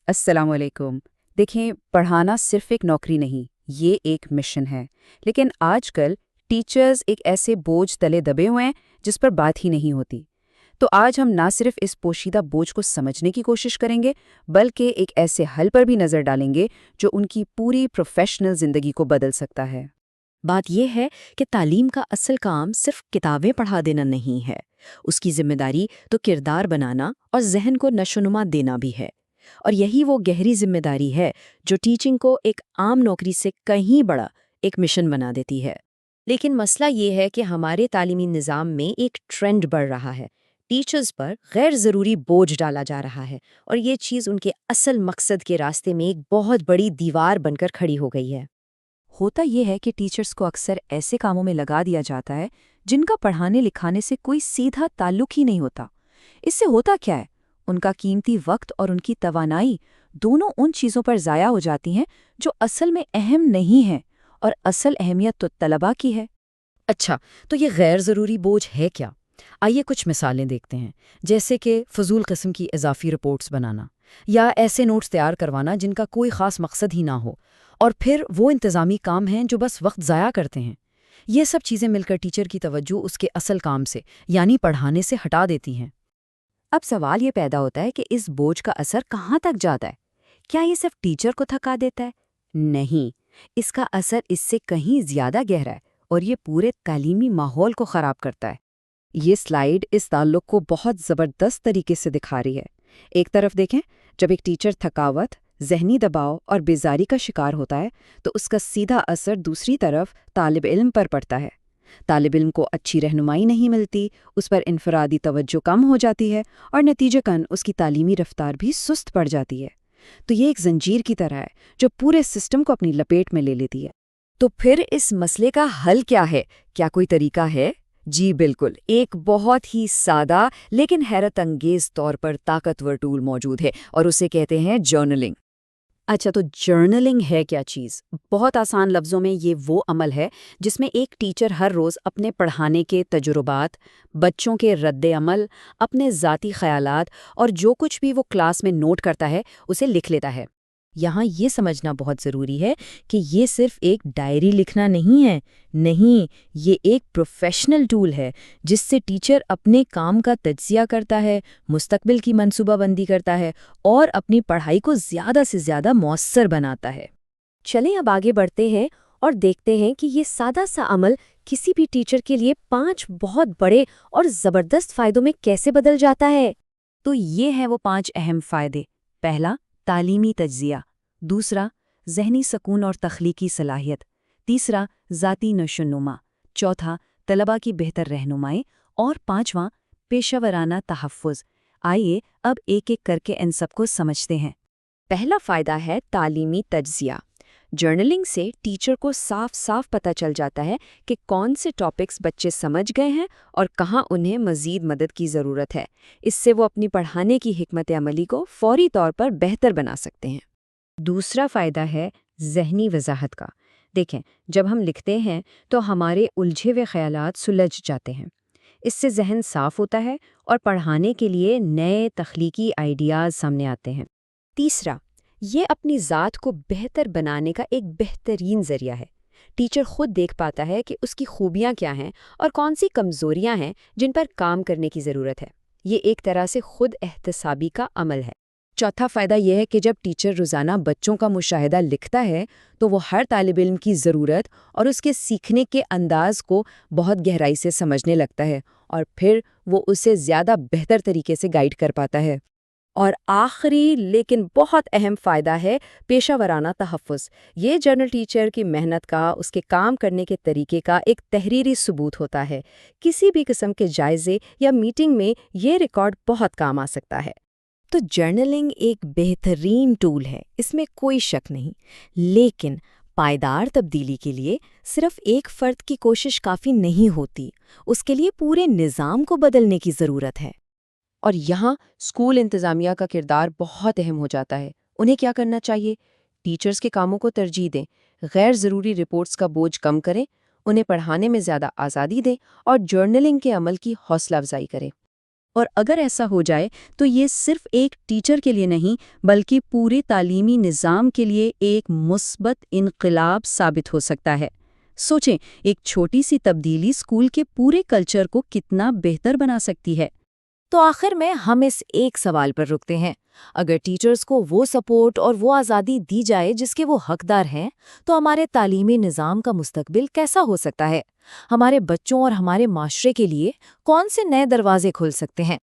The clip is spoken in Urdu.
السلام علیکم۔ دیکھیں، پڑھانا صرف ایک نوکری نہیں، یہ ایک مشن ہے۔ لیکن آج کل ٹیچرز ایک ایسے بوجھ تلے دبے ہوئے ہیں جس پر بات ہی نہیں ہوتی۔ تو آج ہم نہ صرف اس پوشیدہ بوجھ کو سمجھنے کی کوشش کریں گے، بلکہ ایک ایسے حل پر بھی نظر ڈالیں گے جو ان کی پوری پروفیشنل زندگی کو بدل سکتا ہے۔ بات یہ ہے کہ تعلیم کا اصل کام صرف کتابیں پڑھا دینا نہیں ہے، اس کی ذمہ داری تو کردار بنانا اور ذہن کو نشوونما دینا بھی ہے۔ اور یہی وہ گہری ذمہ داری ہے جو ٹیچنگ کو ایک عام نوکری سے کہیں بڑا ایک مشن بنا دیتی ہے۔ لیکن مسئلہ یہ ہے کہ ہمارے تعلیمی نظام میں ایک ٹرینڈ بڑھ رہا ہے، ٹیچرز پر غیر ضروری بوجھ ڈالا جا رہا ہے، اور یہ چیز ان کے اصل مقصد کے راستے میں ایک بہت بڑی دیوار بن کر کھڑی ہو گئی ہے۔ ہوتا یہ ہے کہ ٹیچرز کو اکثر ایسے کاموں میں لگا دیا جاتا ہے جن کا پڑھانے لکھانے سے کوئی سیدھا تعلق ہی نہیں ہوتا۔ اس سے ہوتا کیا ہے؟ ان کا قیمتی وقت اور ان کی توانائی دونوں ان چیزوں پر ضائع ہو جاتی ہیں جو اصل میں اہم نہیں ہیں، اور اصل اہمیت تو طلباء کی ہے۔ اچھا، تو یہ غیر ضروری بوجھ ہے کیا؟ آئیے کچھ مثالیں دیکھتے ہیں، جیسے کہ فضول قسم کی اضافی رپورٹس بنانا یا ایسے نوٹس تیار کروانا جن کا کوئی خاص مقصد ہی نہ ہو، اور پھر وہ انتظامی کام ہیں جو بس وقت ضائع کرتے ہیں۔ یہ سب چیزیں مل کر ٹیچر کی توجہ اس کے اصل کام سے یعنی پڑھانے سے ہٹا دیتی ہیں۔ اب سوال یہ پیدا ہوتا ہے کہ اس بوجھ کا اثر کہاں تک جاتا ہے؟ کیا یہ صرف ٹیچر کو تھکا دیتا ہے؟ نہیں، اس کا اثر اس سے کہیں زیادہ گہرا ہے اور یہ پورے تعلیمی ماحول کو خراب کرتا ہے۔ یہ سلائیڈ اس تعلق کو بہت زبردست طریقے سے دکھا رہی ہے۔ ایک طرف دیکھیں، جب ایک ٹیچر تھکاوٹ، ذہنی دباؤ اور بیزاری کا شکار ہوتا ہے تو اس کا سیدھا اثر دوسری طرف طالب علم پر پڑتا ہے۔ طالب علم کو اچھی رہنمائی نہیں ملتی، اس پر انفرادی توجہ کم ہو جاتی ہے اور نتیجتاً اس کی تعلیمی رفتار بھی سست پڑ جاتی ہے۔ تو یہ ایک زنجیر کی طرح ہے جو پورے سسٹم کو اپنی لپیٹ میں لے لیتی ہے۔ تو پھر اس مسئلے کا حل کیا ہے؟ کیا کوئی طریقہ ہے؟ جی بالکل، ایک بہت ہی سادہ لیکن حیرت انگیز طور پر طاقتور ٹول موجود ہے، اور اسے کہتے ہیں جرنلنگ۔ اچھا، تو جرنلنگ ہے کیا چیز؟ بہت آسان لفظوں میں یہ وہ عمل ہے جس میں ایک ٹیچر ہر روز اپنے پڑھانے کے تجربات، بچوں کے رد عمل، اپنے ذاتی خیالات اور جو کچھ بھی وہ کلاس میں نوٹ کرتا ہے اسے لکھ لیتا ہے۔ یہاں یہ سمجھنا بہت ضروری ہے کہ یہ صرف ایک ڈائری لکھنا نہیں ہے، نہیں، یہ ایک پروفیشنل ٹول ہے جس سے ٹیچر اپنے کام کا تجزیہ کرتا ہے، مستقبل کی منصوبہ بندی کرتا ہے اور اپنی پڑھائی کو زیادہ سے زیادہ مؤثر بناتا ہے۔ چلیں اب آگے بڑھتے ہیں اور دیکھتے ہیں کہ یہ سادہ سا عمل کسی بھی ٹیچر کے لیے 5 بہت بڑے اور زبردست فائدوں میں کیسے بدل جاتا ہے۔ تو یہ ہیں وہ 5 اہم فائدے۔ پہلا، تعلیمی تجزیہ۔ دوسرا، ذہنی سکون اور تخلیقی صلاحیت۔ تیسرا، ذاتی نشوونما۔ چوتھا، طلباء کی بہتر رہنمائی۔ اور پانچواں، پیشہ ورانہ تحفظ۔ آئیے اب ایک ایک کر کے ان سب کو سمجھتے ہیں۔ پہلا فائدہ ہے تعلیمی تجزیہ۔ جرنلنگ سے ٹیچر کو صاف صاف پتہ چل جاتا ہے کہ کون سے ٹاپکس بچے سمجھ گئے ہیں اور کہاں انہیں مزید مدد کی ضرورت ہے۔ اس سے وہ اپنی پڑھانے کی حکمت عملی کو فوری طور پر بہتر بنا سکتے ہیں۔ دوسرا فائدہ ہے ذہنی وضاحت کا۔ دیکھیں، جب ہم لکھتے ہیں تو ہمارے الجھے ہوئے خیالات سلجھ جاتے ہیں، اس سے ذہن صاف ہوتا ہے اور پڑھانے کے لیے نئے تخلیقی آئیڈیاز سامنے آتے ہیں۔ تیسرا، یہ اپنی ذات کو بہتر بنانے کا ایک بہترین ذریعہ ہے۔ ٹیچر خود دیکھ پاتا ہے کہ اس کی خوبیاں کیا ہیں اور کون سی کمزوریاں ہیں جن پر کام کرنے کی ضرورت ہے۔ یہ ایک طرح سے خود احتسابی کا عمل ہے۔ چوتھا فائدہ یہ ہے کہ جب ٹیچر روزانہ بچوں کا مشاہدہ لکھتا ہے تو وہ ہر طالب علم کی ضرورت اور اس کے سیکھنے کے انداز کو بہت گہرائی سے سمجھنے لگتا ہے، اور پھر وہ اسے زیادہ بہتر طریقے سے گائیڈ کر پاتا ہے۔ اور آخری لیکن بہت اہم فائدہ ہے پیشہ ورانہ تحفظ۔ یہ جرنل ٹیچر کی محنت کا، اس کے کام کرنے کے طریقے کا ایک تحریری ثبوت ہوتا ہے۔ کسی بھی قسم کے جائزے یا میٹنگ میں یہ ریکارڈ بہت کام آ سکتا ہے۔ تو جرنلنگ ایک بہترین ٹول ہے، اس میں کوئی شک نہیں، لیکن پائیدار تبدیلی کے لیے صرف ایک فرد کی کوشش کافی نہیں ہوتی، اس کے لیے پورے نظام کو بدلنے کی ضرورت ہے۔ اور یہاں اسکول انتظامیہ کا کردار بہت اہم ہو جاتا ہے۔ انہیں کیا کرنا چاہیے؟ ٹیچرز کے کاموں کو ترجیح دیں، غیر ضروری رپورٹس کا بوجھ کم کریں، انہیں پڑھانے میں زیادہ آزادی دیں اور جرنلنگ کے عمل کی حوصلہ افزائی کریں۔ اور اگر ایسا ہو جائے تو یہ صرف ایک ٹیچر کے لیے نہیں بلکہ پورے تعلیمی نظام کے لیے ایک مثبت انقلاب ثابت ہو سکتا ہے۔ سوچیں، ایک چھوٹی سی تبدیلی اسکول کے پورے کلچر کو کتنا بہتر بنا سکتی ہے۔ تو آخر میں ہم اس ایک سوال پر رکتے ہیں، اگر ٹیچرز کو وہ سپورٹ اور وہ آزادی دی جائے جس کے وہ حقدار ہیں، تو ہمارے تعلیمی نظام کا مستقبل کیسا ہو سکتا ہے؟ ہمارے بچوں اور ہمارے معاشرے کے لیے کون سے نئے دروازے کھل سکتے ہیں؟